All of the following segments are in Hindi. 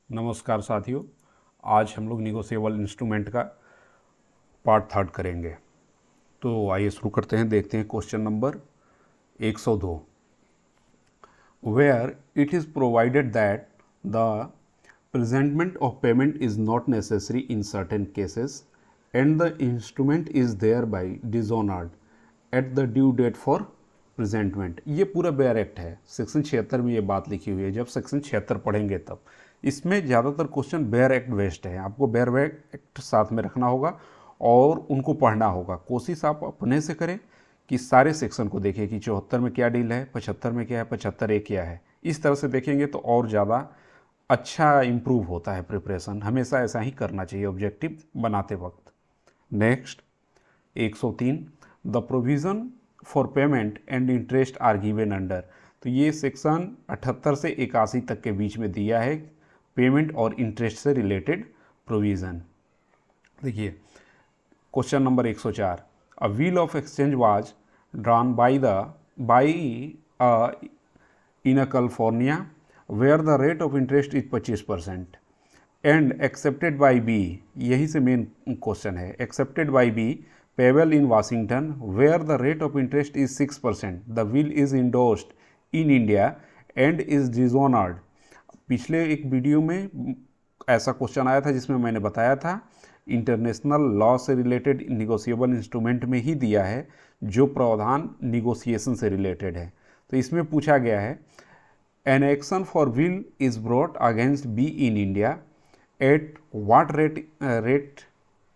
नमस्कार साथियों, आज हम लोग निगोशिएबल इंस्ट्रूमेंट का पार्ट थर्ड करेंगे। तो आइए शुरू करते हैं। देखते हैं question number 102। Where it is provided that the presentment of payment is not necessary in certain cases and the instrument is thereby dishonored at the due date for presentment। ये पूरा बेयर एक्ट है, सेक्शन 76 में ये बात लिखी हुई है। जब सेक्शन 76 पढ़ेंगे तब इसमें ज़्यादातर क्वेश्चन बेयर एक्ट बेस्ड है। आपको बेयर एक्ट साथ में रखना होगा और उनको पढ़ना होगा। कोशिश आप अपने से करें कि सारे सेक्शन को देखें कि 74 में क्या डील है, 75 में क्या है, 75A क्या है। इस तरह से देखेंगे तो और ज़्यादा अच्छा इम्प्रूव होता है प्रिपरेशन। हमेशा ऐसा ही करना चाहिए ऑब्जेक्टिव बनाते वक्त। Next 103, the provision for payment and interest are given under. तो ये सेक्शन 78 से 81 तक के बीच में दिया है, पेमेंट और इंटरेस्ट से रिलेटेड प्रोविज़न। देखिए question number 104, a wheel of exchange was drawn by in California where the rate of interest is 25% and accepted by B, यही से मेन क्वेश्चन है, accepted by B payable in Washington where the rate of interest is 6%, the will is endorsed in India and is dishonored। पिछले एक वीडियो में ऐसा क्वेश्चन आया था जिसमें मैंने बताया था इंटरनेशनल लॉ से रिलेटेड निगोशिएबल इंस्ट्रूमेंट में ही दिया है जो प्रावधान निगोशिएशन से रिलेटेड है। तो इसमें पूछा गया है An action for will is brought against B in India. At what rate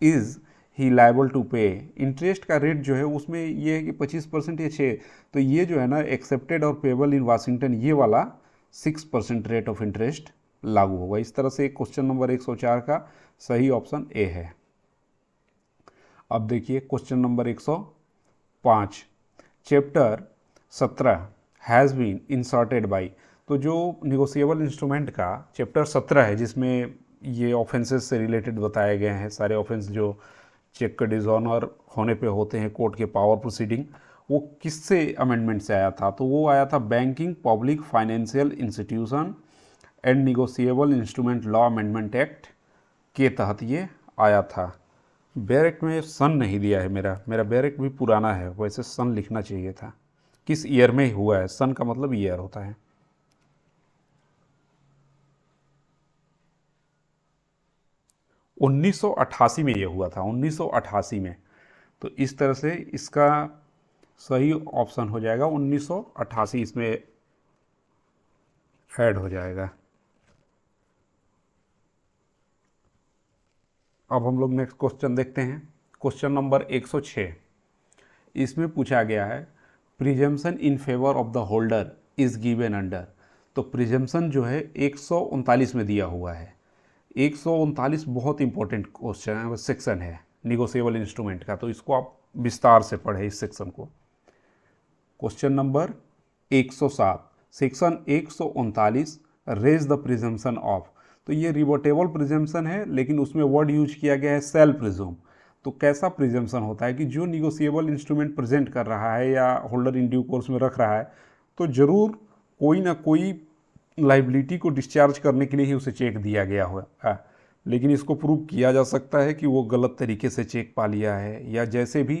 is he liable to pay? Interest का रेट जो है उसमें ये है कि 25% या 6। तो ये जो है ना एक्सेप्टेड और पेबल इन वाशिंगटन, ये वाला 6% रेट ऑफ इंटरेस्ट लागू होगा। इस तरह से क्वेश्चन नंबर 104 का सही ऑप्शन ए है। अब देखिए question number 105, chapter 17 has been inserted by. तो जो निगोशिएबल इंस्ट्रूमेंट का चैप्टर 17 है जिसमें ये ऑफेंसेस से रिलेटेड बताए गए हैं, सारे ऑफेंस जो चेक का डिसऑनर होने पे होते हैं कोर्ट के पावर प्रोसीडिंग, वो किससे अमेंडमेंट से आया था? तो वो आया था banking public financial institution and negotiable instrument law amendment act के तहत ये आया था। बेयर एक्ट में सन नहीं दिया है, मेरा बेयर एक्ट भी पुराना है, वैसे सन लिखना चाहिए था। किस ईयर में हुआ है, सन का मतलब ईयर होता है। 1988 में ये हुआ था, 1988 में। तो इस तरह से इसका सही ऑप्शन हो जाएगा 1988, इसमें ऐड हो जाएगा। अब हम लोग नेक्स्ट क्वेश्चन देखते हैं। क्वेश्चन नंबर 106, इसमें पूछा गया है presumption in favour of the holder is given under. तो प्रिजम्पशन जो है 139 में दिया हुआ है। 139 बहुत इंपॉर्टेंट क्वेश्चन है, सेक्शन है निगोशिएबल इंस्ट्रूमेंट का, तो इसको आप विस्तार से पढ़ें इस सेक्शन को। Question number 107, section 139 raise the presumption of. तो ये रिवर्टेबल प्रिजम्पशन है, लेकिन उसमें वर्ड यूज किया गया है सेल प्रिज्यूम। तो कैसा प्रिजम्पशन होता है कि जो निगोशिएबल इंस्ट्रूमेंट प्रेजेंट कर रहा है या होल्डर इन ड्यू कोर्स में रख रहा है, तो ज़रूर कोई ना कोई लाइबिलिटी को डिस्चार्ज करने के लिए ही उसे चेक दिया गया है, लेकिन इसको प्रूव किया जा सकता है कि वो गलत तरीके से चेक पा लिया है या जैसे भी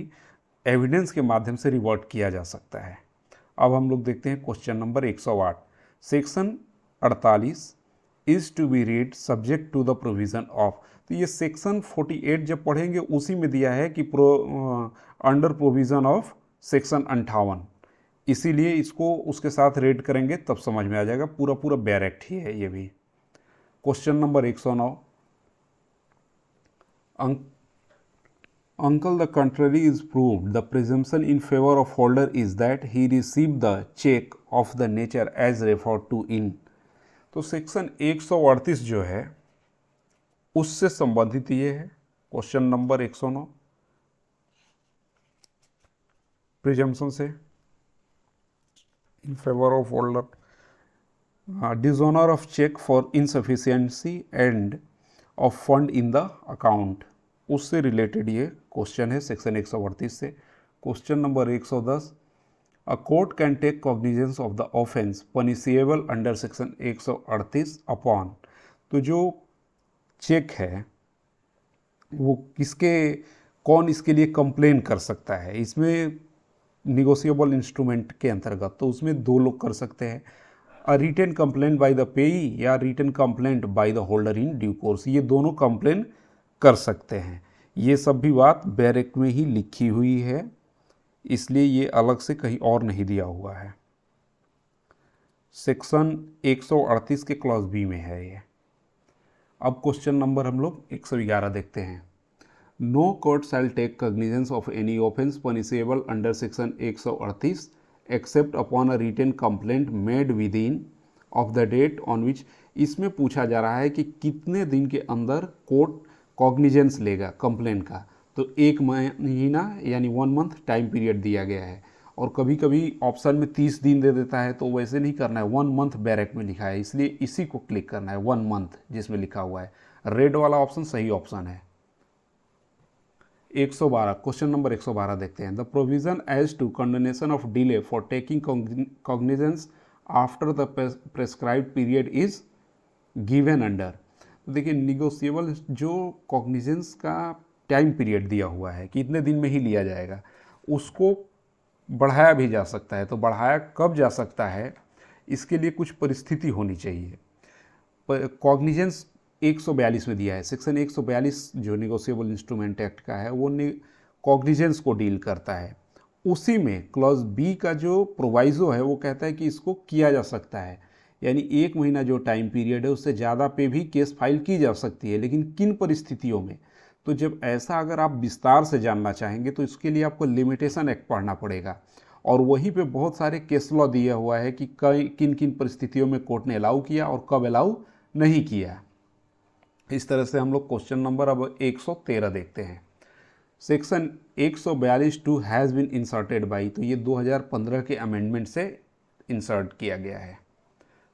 एविडेंस के माध्यम से रिवर्ट किया जा सकता है। अब हम लोग देखते हैं question number 108, section 48 is to be read subject to the provision of. तो ये सेक्शन 48 जब पढ़ेंगे उसी में दिया है कि अंडर प्रोविज़न ऑफ सेक्शन 58, इसीलिए इसको उसके साथ रेड करेंगे तब समझ में आ जाएगा। पूरा बेयर एक्ट ही है ये भी। Question number 109, until the contrary is proved, the presumption in favor of holder is that he received the check of the nature as referred to in। तो सेक्शन 138 जो है उससे संबंधित ये है। क्वेश्चन नंबर 109 प्रिजम्पशन से in favor of holder, dishonor of check for insufficiency and of fund in the account, उससे रिलेटेड ये क्वेश्चन है सेक्शन 138 से। Question number 110, a court can take cognizance of the offence punishable under section 138 upon. तो जो चेक है वो कौन इसके लिए कंप्लेन कर सकता है, इसमें निगोशिएबल इंस्ट्रूमेंट के अंतर्गत, तो उसमें दो लोग कर सकते हैं, a written complaint by the payee या written complaint by the holder in due course, ये दोनों कंप्लेन कर सकते हैं। ये सब भी बात बैरेक में ही लिखी हुई है, इसलिए ये अलग से कहीं और नहीं दिया हुआ है। सेक्शन 138 के क्लॉज बी में है ये। अब क्वेश्चन नंबर हम लोग 111 देखते हैं। No court shall take cognizance of any offence punishable under section 138 except upon a written complaint made within of the date on which. इसमें पूछा जा रहा है कि कितने दिन के अंदर कोर्ट कॉग्निजेंस लेगा कंप्लेन का, तो 1 महीना यानी 1 मंथ टाइम पीरियड दिया गया है, और कभी कभी ऑप्शन में 30 दिन दे देता है, तो वैसे नहीं करना है, 1 मंथ बैरेक में लिखा है, इसलिए इसी को क्लिक करना है, 1 मंथ जिसमें लिखा हुआ है। रेड वाला ऑप्शन सही ऑप्शन है। 112 क्वेश्चन नंबर 112 देखते हैं। The provision as to condonation of delay for taking cognizance after the prescribed period is given under. तो देखिए, निगोशिएबल जो कॉग्निजेंस का टाइम पीरियड दिया हुआ है कि इतने दिन में ही लिया जाएगा, उसको बढ़ाया भी जा सकता है। तो बढ़ाया कब जा सकता है, इसके लिए कुछ परिस्थिति होनी चाहिए। कॉग्निजेंस 142 में दिया है, सेक्शन 142 जो निगोशिएबल इंस्ट्रूमेंट एक्ट का है वो कॉग्निजेंस को डील करता है। उसी में क्लॉज बी का जो प्रोवाइजो है वो कहता है कि इसको किया जा सकता है, यानी 1 महीना जो टाइम पीरियड है उससे ज़्यादा पे भी केस फाइल की जा सकती है, लेकिन किन परिस्थितियों में। तो जब ऐसा अगर आप विस्तार से जानना चाहेंगे तो इसके लिए आपको लिमिटेशन एक्ट पढ़ना पड़ेगा, और वहीं पे बहुत सारे केस लॉ दिया हुआ है कि किन किन परिस्थितियों में कोर्ट ने अलाउ किया और कब अलाउ नहीं किया। इस तरह से हम लोग क्वेश्चन नंबर अब 113 देखते हैं। Section 142(2) has been inserted by, तो ये 2015 के अमेंडमेंट से इंसर्ट किया गया है।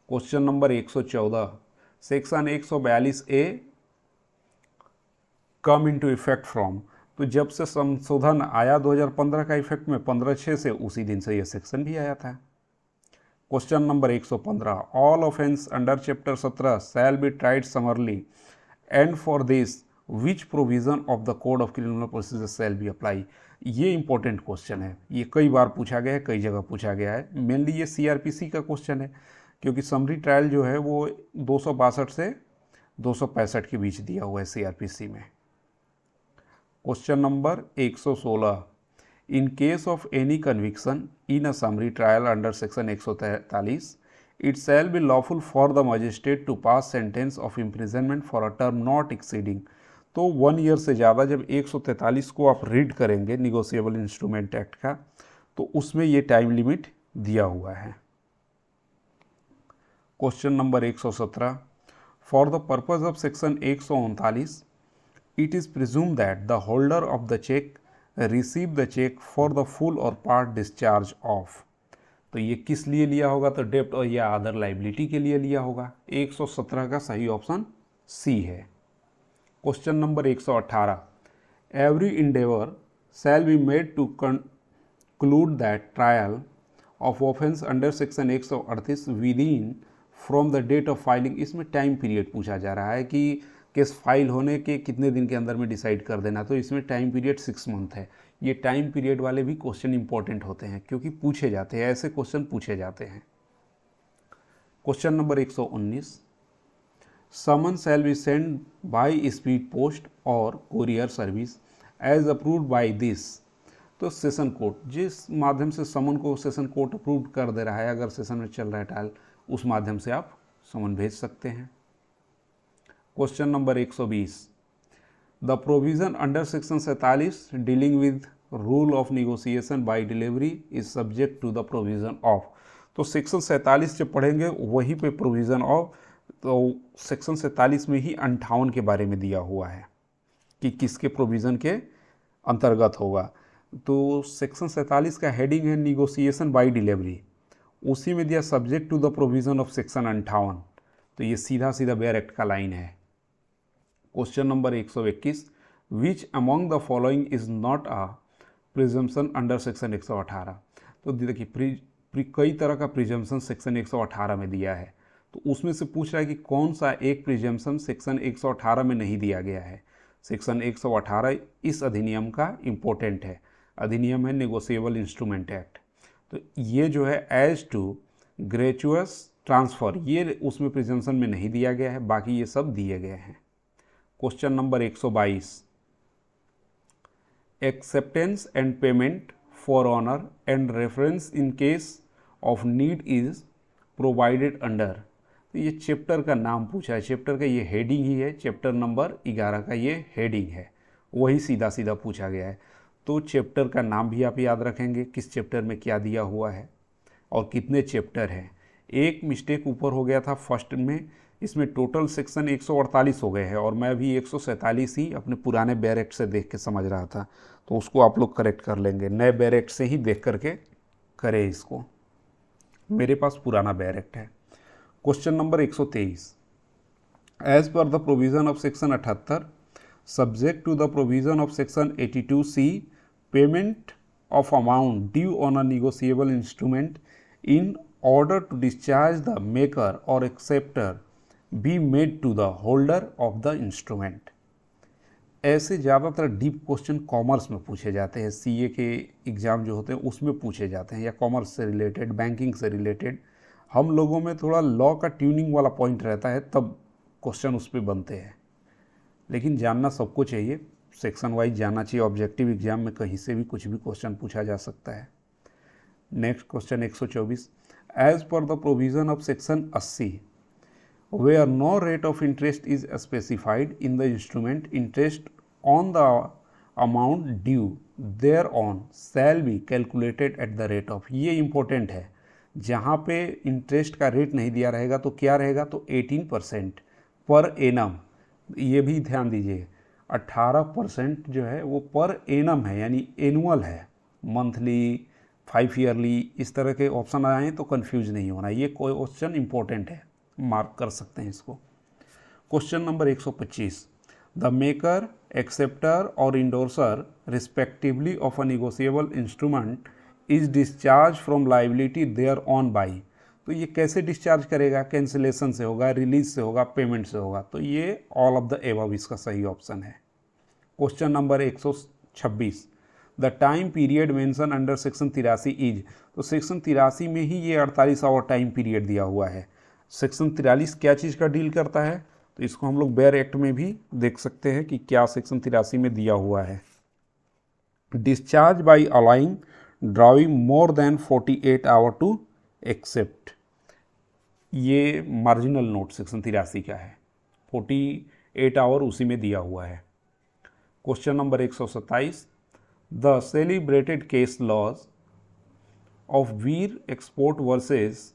Question number 114, section 142(a) come into effect from, तो जब से संशोधन आया 2015 का इफेक्ट में 15/6 से, उसी दिन से यह सेक्शन भी आया था। Question number 115, all offence under chapter 17 shall be tried समरली and for this which provision of the code of criminal procedure shall be apply. ये इंपॉर्टेंट क्वेश्चन है, ये कई बार पूछा गया है, कई जगह पूछा गया है। मेनली ये CRPC का क्वेश्चन है, क्योंकि समरी ट्रायल जो है वो 262 से 265 के बीच दिया हुआ है CRPC में। Question number 116, in case of any conviction in a summary trial under section 143 it shall be lawful for the magistrate to pass sentence of imprisonment for a term not exceeding. तो 1 ईयर से ज़्यादा जब 143 को आप रीड करेंगे निगोशिएबल इंस्ट्रूमेंट एक्ट का, तो उसमें ये टाइम लिमिट दिया हुआ है। Question number 117, for the purpose of section 139 it is presumed that the holder of the check receive the check for the full or part discharge of। तो ये किस लिए लिया होगा, तो डेप्ट और या अदर लाइबिलिटी के लिए लिया होगा। 117 का सही ऑप्शन सी है। Question number 118, every endeavour shall be made to conclude that trial of offence under section 138 within from the date of filing. इसमें टाइम पीरियड पूछा जा रहा है कि केस फाइल होने के कितने दिन के अंदर में डिसाइड कर देना, तो इसमें टाइम पीरियड 6 मंथ है। ये टाइम पीरियड वाले भी क्वेश्चन इंपॉर्टेंट होते हैं, क्योंकि पूछे जाते हैं, ऐसे क्वेश्चन पूछे जाते हैं। Question number 119, summon shall be send by speed post और courier service as approved by this. तो सेशन कोर्ट जिस माध्यम से समन को सेशन कोर्ट अप्रूव कर दे रहा है, अगर सेशन में चल रहा है ट्रायल, उस माध्यम से आप समन भेज सकते हैं। Question number 120, the provision under section 47 dealing with rule of negotiation by delivery is subject to the provision of. तो सेक्शन 47 जब पढ़ेंगे वहीं पे प्रोविजन ऑफ, तो सेक्शन 47 में ही 58 के बारे में दिया हुआ है कि किसके प्रोविज़न के अंतर्गत होगा। तो सेक्शन 47 का हेडिंग है निगोशिएशन बाय डिलीवरी, उसी में दिया subject to the provision of section 58। तो ये सीधा सीधा बेयर एक्ट का लाइन है। Question number 121, which among the following is not a presumption under section 118। तो देखिए कई तरह का प्रिजम्पशन सेक्शन 118 में दिया है, तो उसमें से पूछ रहा है कि कौन सा एक प्रिजम्पशन सेक्शन 118 में नहीं दिया गया है। सेक्शन 118 इस अधिनियम का इम्पोर्टेंट है, अधिनियम है नेगोशिएबल इंस्ट्रूमेंट एक्ट। तो ये जो है एज टू ग्रेचुअस ट्रांसफ़र, ये उसमें प्रिजम्पशन में नहीं दिया गया है, बाकी ये सब दिए गए हैं। Question number 122, acceptance and payment for honour and reference in case of need is provided under. तो ये चैप्टर का नाम पूछा है, चैप्टर का ये हेडिंग ही है, चैप्टर नंबर 11 का ये हेडिंग है, वही सीधा सीधा पूछा गया है। तो चैप्टर का नाम भी आप याद रखेंगे, किस चैप्टर में क्या दिया हुआ है और कितने चैप्टर हैं। एक मिस्टेक ऊपर हो गया था फर्स्ट में, इसमें टोटल सेक्शन 148 हो गए हैं और मैं भी 147 ही अपने पुराने बैरेक्ट से देख के समझ रहा था, तो उसको आप लोग करेक्ट कर लेंगे, नए बैरेक्ट से ही देख करके करें इसको, मेरे पास पुराना बैरेक्ट है। Question number 123, as per the provision of section 78 subject to the provision of section 82C payment of amount due on a negotiable instrument in order to discharge the maker or acceptor be made to the holder of the instrument। ऐसे ज़्यादातर डीप क्वेश्चन कॉमर्स में पूछे जाते हैं, सीए के एग्ज़ाम जो होते हैं उसमें पूछे जाते हैं, या कॉमर्स से रिलेटेड, बैंकिंग से रिलेटेड। हम लोगों में थोड़ा लॉ का ट्यूनिंग वाला पॉइंट रहता है, तब क्वेश्चन उस पर बनते हैं, लेकिन जानना सबको चाहिए, सेक्शन वाइज जानना चाहिए। ऑब्जेक्टिव एग्जाम में कहीं से भी कुछ भी क्वेश्चन पूछा जा सकता है। Next question 124, as per the provision of section 80 where no rate of interest is specified in the instrument, interest on the amount due thereon shall be calculated at the rate of। ये इम्पोर्टेंट है, जहाँ पे इंटरेस्ट का रेट नहीं दिया रहेगा तो क्या रहेगा, तो 18% पर एनम। ये भी ध्यान दीजिए, 18% जो है वो पर एनम है, यानी एनुअल है, मंथली, 5 ईयरली, इस तरह के ऑप्शन आए तो कंफ्यूज नहीं होना, ये कोई क्वेश्चन इंपॉर्टेंट है, मार्क कर सकते हैं इसको। Question number 125, the maker, acceptor और endorser respectively of a negotiable instrument is discharge from liability thereon by. तो ये कैसे डिस्चार्ज करेगा, कैंसिलेशन से होगा, रिलीज से होगा, पेमेंट से होगा, तो ये ऑल ऑफ द एबव इसका सही ऑप्शन है। Question number 126, the time period mention under section 83 is. तो सेक्शन 83 में ही ये 48 आवर टाइम पीरियड दिया हुआ है। सेक्शन 43 क्या चीज़ का डील करता है, तो इसको हम लोग बेयर एक्ट में भी देख सकते हैं कि क्या सेक्शन 83 में दिया हुआ है। Discharge by allowing drawing more than 48 hour to accept, ये मार्जिनल नोट सेक्शन 83 का है, 48 आवर उसी में दिया हुआ है। Question number 127, the celebrated case laws of Veer export versus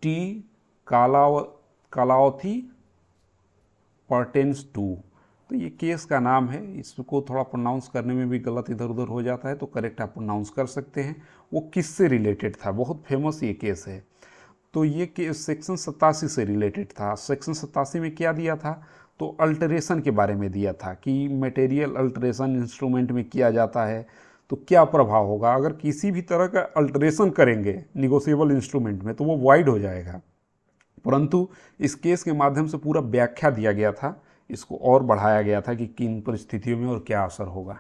T Kalavathi pertains to. तो ये केस का नाम है, इसको थोड़ा प्रोनाउंस करने में भी गलत इधर उधर हो जाता है, तो करेक्ट आप प्रोनाउंस कर सकते हैं। वो किससे रिलेटेड था, बहुत फेमस ये केस है। तो ये केस सेक्शन 87 से रिलेटेड था। सेक्शन 87 में क्या दिया था, तो अल्टरेशन के बारे में दिया था कि मटेरियल अल्टरेशन इंस्ट्रूमेंट में किया जाता है तो क्या प्रभाव होगा, अगर किसी भी तरह का अल्टरेशन करेंगे निगोशिएबल इंस्ट्रूमेंट में तो वो वाइड हो जाएगा। परंतु इस केस के माध्यम से पूरा व्याख्या दिया गया था, इसको और बढ़ाया गया था कि किन परिस्थितियों में और क्या असर होगा।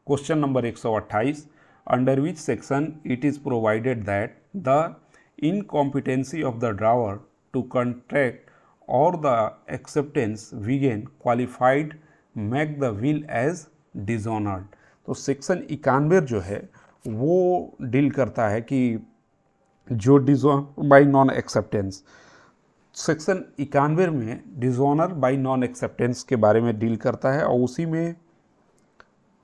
Question number 128, under which section it is provided that the incompetency of the drawer to contract और द एक्सेप्टेंस विगेन qualified make the bill as dishonoured. तो सेक्शन 91 जो है वो डील करता है कि जो dishonour by non acceptance, section 91 में डिसऑनर बाय नॉन एक्सेप्टेंस के बारे में डील करता है, और उसी में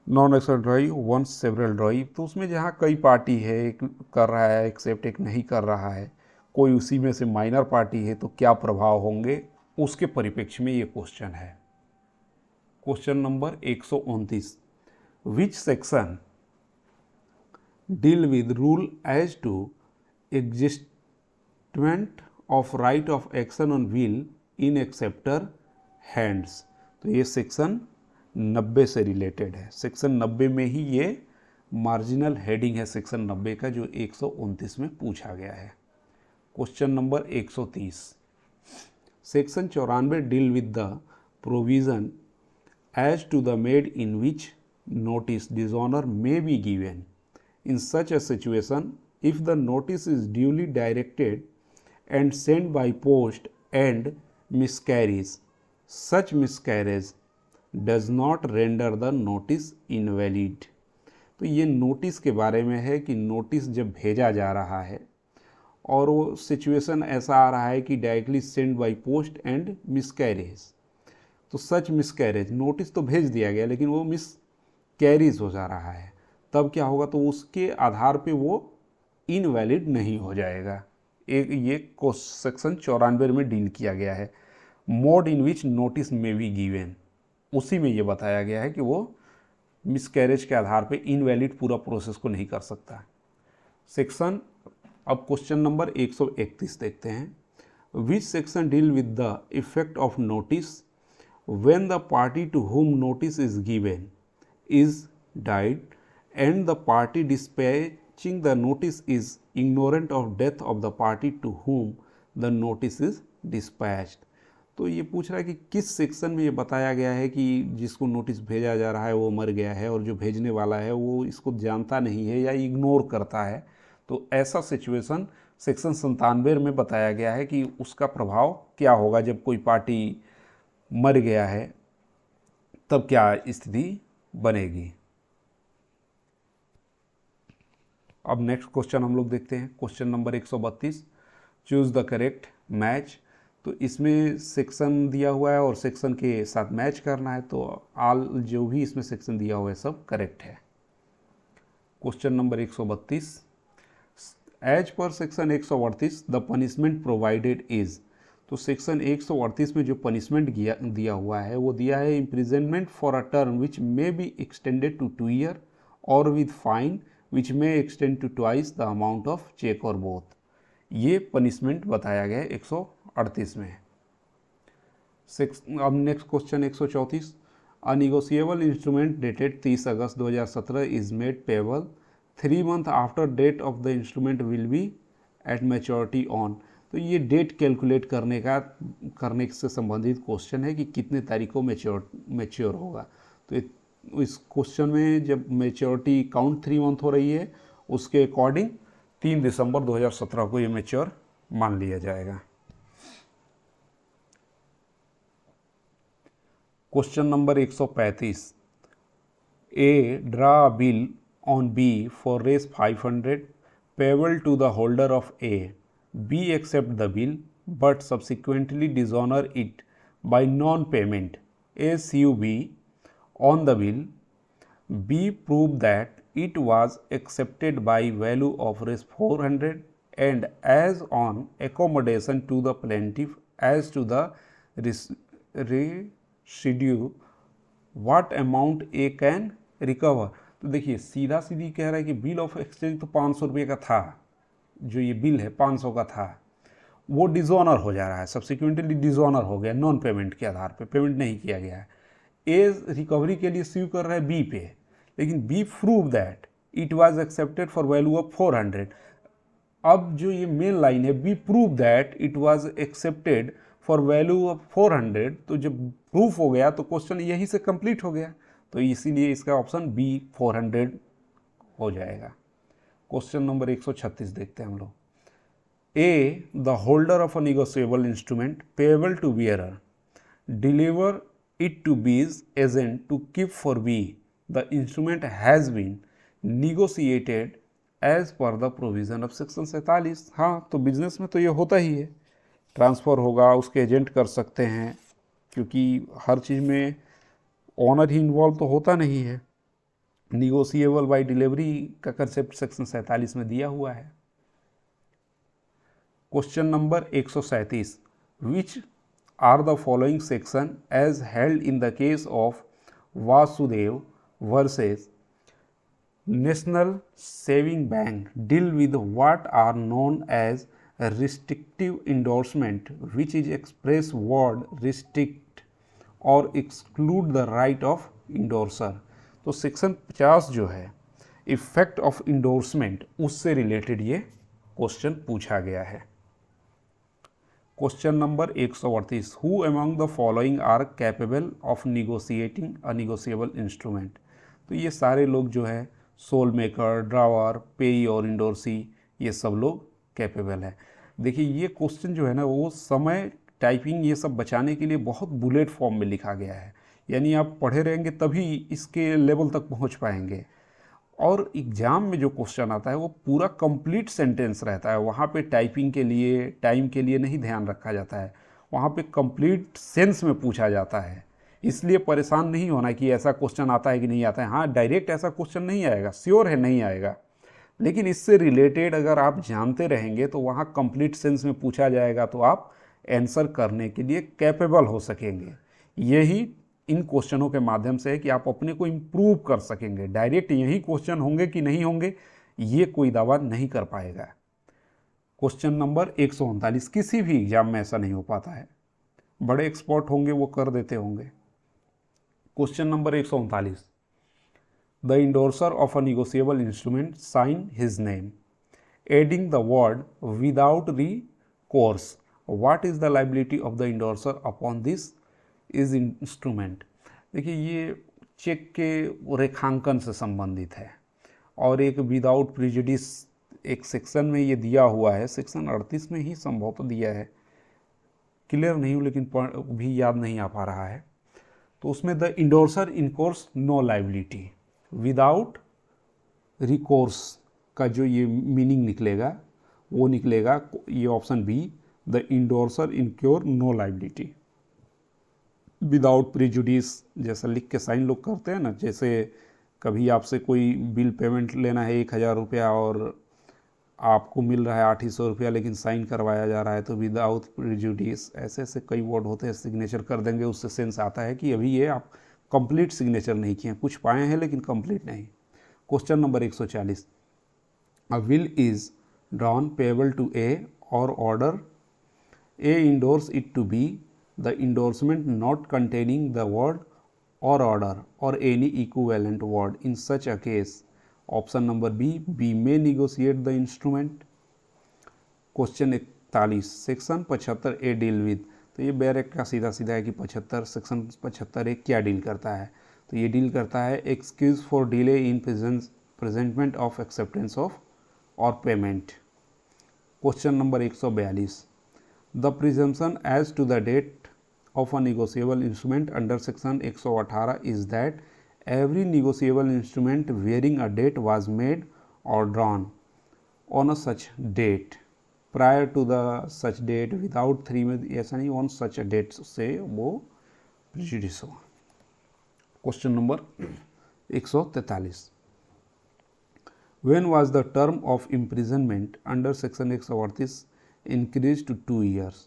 non accept drive one several drive, तो उसमें जहाँ कई पार्टी है, एक कर रहा है एक्सेप्ट, एक नहीं कर रहा है, कोई उसी में से माइनर पार्टी है, तो क्या प्रभाव होंगे, उसके परिप्रेक्ष्य में ये क्वेश्चन है। Question number 129, which section deal with rule as to extinguishment of right of action on bill in acceptor hands. तो ये सेक्शन 90 से रिलेटेड है। सेक्शन 90 में ही ये मार्जिनल हेडिंग है सेक्शन 90 का, जो 129 में पूछा गया है। Question number 130, section 94 deal with the provision as to the mode in which notice dishonour may be given in such a situation if the notice is duly directed and send by post and miscarries, such miscarriage does not render the notice invalid। तो ये नोटिस के बारे में है कि नोटिस जब भेजा जा रहा है और वो सिचुएशन ऐसा आ रहा है कि directly send by post and miscarriage, तो सच मिसकैरेज, नोटिस तो भेज दिया गया लेकिन वो मिसकैरेज हो जा रहा है, तब क्या होगा, तो उसके आधार पे वो इनवैलिड नहीं हो जाएगा। एक ये सेक्शन 94 में डील किया गया है। मोड इन विच नोटिस में बी गिवन, उसी में ये बताया गया है कि वो मिसकैरेज के आधार पे इनवैलिड पूरा प्रोसेस को नहीं कर सकता। सेक्शन, अब क्वेश्चन नंबर 131 देखते हैं। Which section deal with the effect of notice when the party to whom notice is given is died and the party dispatching the notice is ignorant of death of the party to whom the notice is dispatched। तो ये पूछ रहा है कि किस सेक्शन में ये बताया गया है कि जिसको नोटिस भेजा जा रहा है वो मर गया है और जो भेजने वाला है वो इसको जानता नहीं है या इग्नोर करता है। तो ऐसा सिचुएशन सेक्शन 97 में बताया गया है कि उसका प्रभाव क्या होगा जब कोई पार्टी मर गया है, तब क्या स्थिति बनेगी। अब नेक्स्ट क्वेश्चन हम लोग देखते हैं, question number 132, choose the correct match. तो इसमें सेक्शन दिया हुआ है और सेक्शन के साथ मैच करना है, तो ऑल जो भी इसमें सेक्शन दिया हुआ है सब करेक्ट है। Question number 132, as per section 138 the punishment provided is. तो सेक्शन 138 में जो पनिशमेंट दिया हुआ है वो दिया है imprisonment for a term which may be extended to 2 year और with fine which may extend to twice the amount of check or both। ये पनिशमेंट बताया गया है 138 में। अब next question 134, a negotiable instrument dated 30 August 2017 is made payable 3 month after date of the instrument will be at maturity on. तो ये डेट कैलकुलेट करने से संबंधित क्वेश्चन है कि कितने तारीख को मैच्योर होगा। तो इस क्वेश्चन में जब मैच्योरिटी काउंट 3 मंथ हो रही है उसके अकॉर्डिंग 3 दिसंबर 2017 को ये मैच्योर मान लिया जाएगा। Question number 135, A draw a bill on B for Rs 500 payable to the holder of A, B accept the bill but subsequently dishonour it by non payment, A sue B on the bill, B proved that it was accepted by value of Rs 400 and as on accommodation to the plaintiff as to the residue what amount A can recover। तो देखिए सीधा सीधी कह रहा है कि बिल ऑफ एक्सचेंज तो 500 रुपये का था, जो ये बिल है 500 का था, वो डिसऑनर हो जा रहा है, सब्सिक्वेंटली डिसऑनर हो गया नॉन पेमेंट के आधार पे, पेमेंट नहीं किया गया है। ए रिकवरी के लिए स्यू कर रहा है बी पे, लेकिन B prove that it was accepted for value of 400। अब जो ये मेन लाइन है B prove that it was accepted for value of 400, तो जब प्रूफ हो गया तो क्वेश्चन यही से कंप्लीट हो गया, तो इसीलिए इसका ऑप्शन बी 400 हो जाएगा। क्वेश्चन नंबर 136 देखते हैं हम लोग। A the holder of a negotiable instrument payable to bearer deliver it to B's agent to keep for B, the instrument has been negotiated as per the provision of section 47। हाँ, तो बिजनेस में तो ये होता ही है, ट्रांसफ़र होगा उसके एजेंट कर सकते हैं, क्योंकि हर चीज़ में ऑनर ही इन्वॉल्व तो होता नहीं है। निगोशिएबल बाय डिलीवरी का कंसेप्ट सेक्शन 47 में दिया हुआ है। Question number 137, which are the following section as held in the case of Vasudev versus National Saving Bank deal with what are known as restrictive endorsement, which is express word restrict or exclude the right of endorser। तो सेक्शन 50 जो है इफेक्ट ऑफ इंडोर्समेंट, उससे रिलेटेड ये क्वेश्चन पूछा गया है। Question number 138, who among the following are capable of negotiating a negotiable instrument. तो ये सारे लोग जो है सोल मेकर, ड्रावर, पेई और इंडोर्सी, ये सब लोग कैपेबल है। देखिए ये क्वेश्चन जो है ना वो समय, टाइपिंग, ये सब बचाने के लिए बहुत बुलेट फॉर्म में लिखा गया है, यानी आप पढ़े रहेंगे तभी इसके लेवल तक पहुंच पाएंगे। और एग्ज़ाम में जो क्वेश्चन आता है वो पूरा कंप्लीट सेंटेंस रहता है, वहाँ पे टाइपिंग के लिए, टाइम के लिए नहीं ध्यान रखा जाता है, वहाँ पे कंप्लीट सेंस में पूछा जाता है। इसलिए परेशान नहीं होना कि ऐसा क्वेश्चन आता है कि नहीं आता है। हाँ, डायरेक्ट ऐसा क्वेश्चन नहीं आएगा, श्योर है नहीं आएगा, लेकिन इससे रिलेटेड अगर आप जानते रहेंगे तो वहाँ कंप्लीट सेंस में पूछा जाएगा तो आप आंसर करने के लिए कैपेबल हो सकेंगे। यही इन क्वेश्चनों के माध्यम से है कि आप अपने को इम्प्रूव कर सकेंगे। डायरेक्ट यही क्वेश्चन होंगे कि नहीं होंगे ये कोई दावा नहीं कर पाएगा। क्वेश्चन नंबर 139, किसी भी एग्जाम में ऐसा नहीं हो पाता है, बड़े एक्सपर्ट होंगे वो कर देते होंगे। Question number 139, the endorser of a negotiable instrument sign his name adding the word without recourse, what is the liability of the endorser upon this is instrument. देखिए ये चेक के रेखांकन से संबंधित है और एक विदाउट प्रिजुडिस एक सेक्शन में ये दिया हुआ है, सेक्शन 38 में ही संभवतः दिया है, क्लियर नहीं हूँ लेकिन भी याद नहीं आ पा रहा है। तो उसमें the endorser incurs no liability, without recourse का जो ये मीनिंग निकलेगा वो निकलेगा ये option B, the endorser incur no liability. Without prejudice जैसा लिख के साइन लोग करते हैं ना, जैसे कभी आपसे कोई बिल पेमेंट लेना है 1000 रुपया और आपको मिल रहा है 800 रुपया लेकिन साइन करवाया जा रहा है, तो विदाउट प्रिजुडिस, ऐसे ऐसे कई वर्ड होते हैं, सिग्नेचर कर देंगे, उससे सेंस आता है कि अभी ये आप कंप्लीट सिग्नेचर नहीं किए, कुछ पाए हैं लेकिन कंप्लीट नहीं। Question number 140, a bill is drawn payable to A और order A endorse it to B, the endorsement not containing the word or order or any equivalent word in such a case, option number B may negotiate the instrument। Question 41, section 75 A deal with. तो ये बेयर एक्ट का सीधा सीधा है कि 75 सेक्शन 75 ए क्या डील करता है, तो ये डील करता है excuse for delay in presentment of acceptance of और payment. Question number 142, the presumption as to the date of a negotiable instrument under section 118 is that every negotiable instrument bearing a date was made or drawn on a such date prior to the such date without 3 में ऐसा नहीं, on such a date से वो प्रिजुडिस हो। Question number 143, when was the term of imprisonment under section 138 increased to 2 years।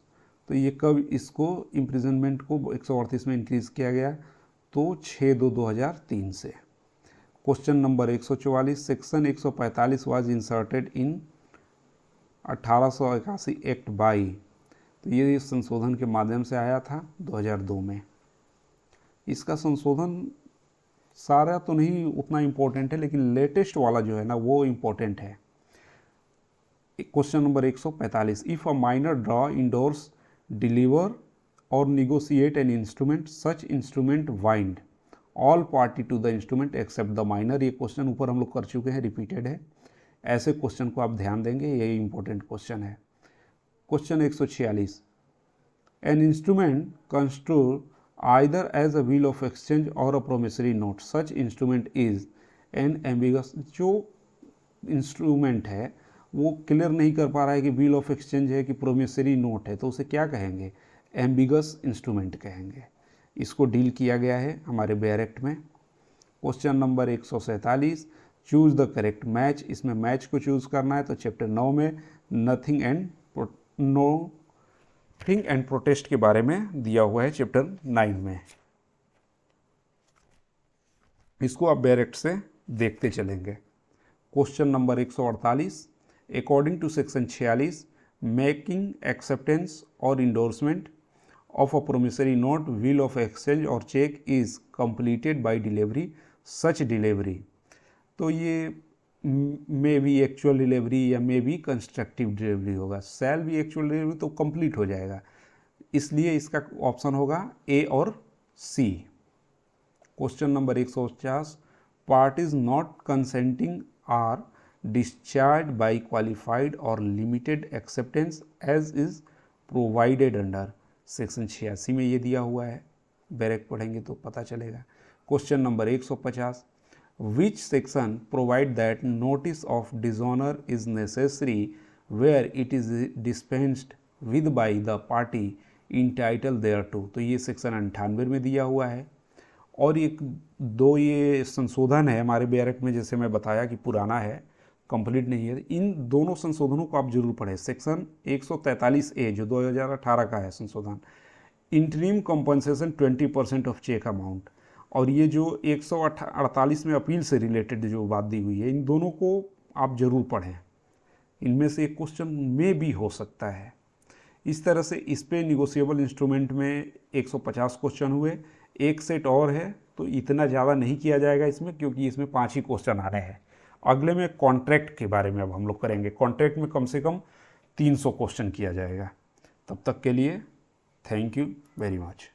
तो ये कब इसको इम्प्रिजनमेंट को 138 में इंक्रीज किया गया, तो 6/2/2003 से। Question number 144, section 145 was inserted in 1881 act by. तो ये संशोधन के माध्यम से आया था 2002 में। इसका संशोधन सारा तो नहीं उतना इम्पोर्टेंट है, लेकिन लेटेस्ट वाला जो है ना वो इम्पोर्टेंट है। Question number 145, if a minor draw endorse deliver or negotiate an instrument, such instrument bind all party to the instrument except the minor। ये क्वेश्चन ऊपर हम लोग कर चुके हैं, रिपीटेड है, ऐसे क्वेश्चन को आप ध्यान देंगे, यही इंपॉर्टेंट क्वेश्चन है। Question 146, an instrument construed either as a bill of exchange और a promissory note, such instrument is an ambiguous. जो इंस्ट्रूमेंट है वो क्लियर नहीं कर पा रहा है कि बिल ऑफ एक्सचेंज है कि प्रोमिसरी नोट है, तो उसे क्या कहेंगे, एम्बिगस इंस्ट्रूमेंट कहेंगे। इसको डील किया गया है हमारे बेयर एक्ट में। Question number 147, choose the correct match. इसमें मैच को चूज करना है, तो चैप्टर 9 में नथिंग एंड प्रोटेस्ट के बारे में दिया हुआ है चैप्टर 9 में। इसको आप बेयर एक्ट से देखते चलेंगे। Question number 148, according to section 46, making acceptance और endorsement of a promissory note, bill of exchange और cheque is completed by delivery, such delivery. तो ये मे बी एक्चुअल डिलीवरी या मे बी कंस्ट्रक्टिव डिलीवरी होगा, शैल बी एक्चुअल डिलीवरी तो कंप्लीट हो जाएगा, इसलिए इसका ऑप्शन होगा ए और C. Question number 150, parties not consenting are discharge by qualified और limited acceptance as is provided under section 86 में ये दिया हुआ है, बैरेक पढ़ेंगे तो पता चलेगा। Question number 150, which section provide that notice of dishonour is necessary where it is dispensed with by the party entitle thereto, तो ये सेक्शन 98 में दिया हुआ है। और एक दो ये संशोधन है हमारे बैरेक में, जैसे मैं बताया कि पुराना है, कंप्लीट नहीं है, इन दोनों संशोधनों को आप जरूर पढ़ें। सेक्शन 143A जो 2018 का है संशोधन, interim compensation 20% of cheque amount, और ये जो 148 में अपील से रिलेटेड जो बात दी हुई है, इन दोनों को आप जरूर पढ़ें, इनमें से एक क्वेश्चन में भी हो सकता है। इस तरह से इस पे निगोशिएबल इंस्ट्रूमेंट में 150 क्वेश्चन हुए, एक सेट और है तो इतना ज़्यादा नहीं किया जाएगा इसमें, क्योंकि इसमें 5 ही क्वेश्चन आने हैं। अगले में कॉन्ट्रैक्ट के बारे में अब हम लोग करेंगे, कॉन्ट्रैक्ट में कम से कम 300 क्वेश्चन किया जाएगा। तब तक के लिए थैंक यू वेरी मच।